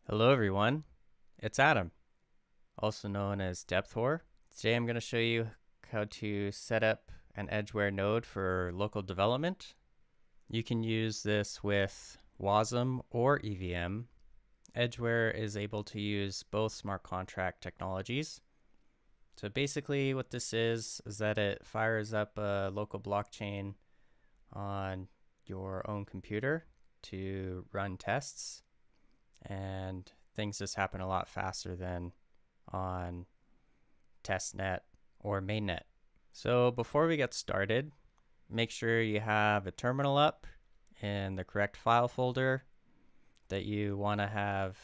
Hello everyone, it's Adam, also known as Depthwar. Today I'm going to show you how to set up an Edgeware node for local development. You can use this with WASM or EVM. Edgeware is able to use both smart contract technologies. So basically what this is that it fires up a local blockchain on your own computer to run tests, and things just happen a lot faster than on testnet or mainnet. So before we get started, make sure you have a terminal up in the correct file folder that you want to have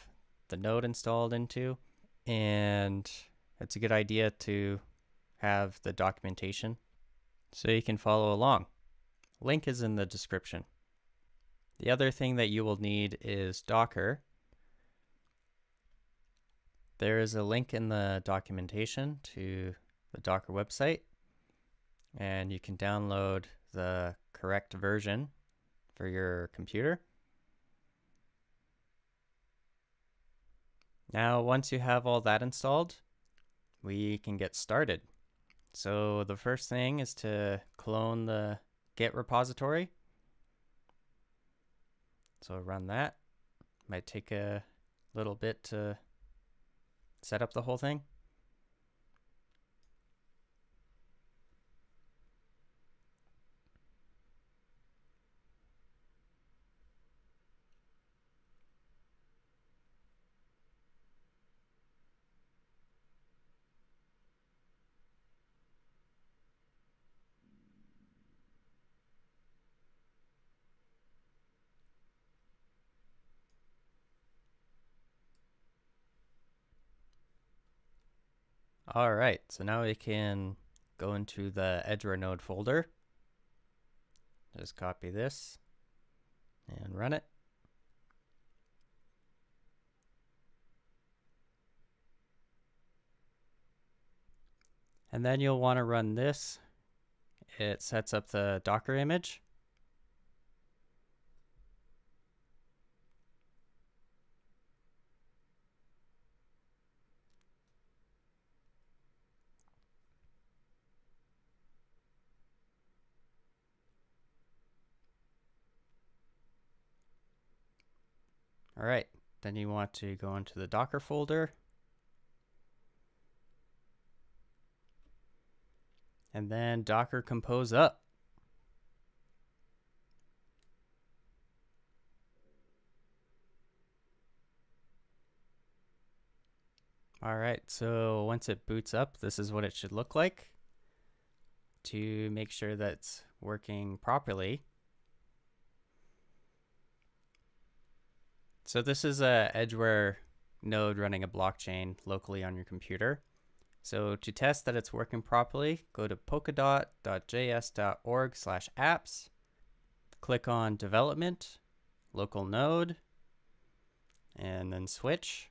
the node installed into, and it's a good idea to have the documentation so you can follow along. Link is in the description. The other thing that you will need is Docker. There is a link in the documentation to the Docker website, and you can download the correct version for your computer. Now, once you have all that installed, we can get started. So the first thing is to clone the Git repository. So run that. Might take a little bit to set up the whole thing. All right, so now we can go into the Edgeware node folder. Just copy this and run it. And then you'll want to run this. It sets up the Docker image. All right, then you want to go into the Docker folder and then Docker compose up. All right, so once it boots up, this is what it should look like. To make sure that it's working properly, so this is a Edgeware node running a blockchain locally on your computer. So to test that it's working properly, go to polkadot.js.org/apps, click on development, local node, and then switch.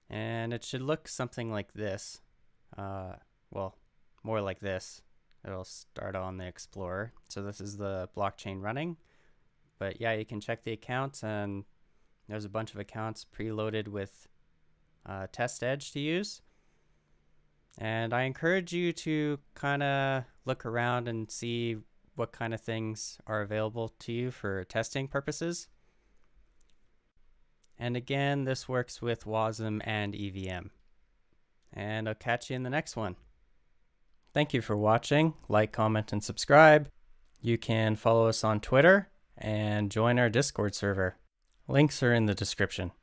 And it should look something like this. Well, more like this. It'll start on the Explorer. So this is the blockchain running. But yeah, you can check the accounts, and there's a bunch of accounts preloaded with test edge to use. And I encourage you to kind of look around and see what kind of things are available to you for testing purposes. And again, this works with WASM and EVM. And I'll catch you in the next one. Thank you for watching. Like, comment, and subscribe. You can follow us on Twitter and join our Discord server. Links are in the description.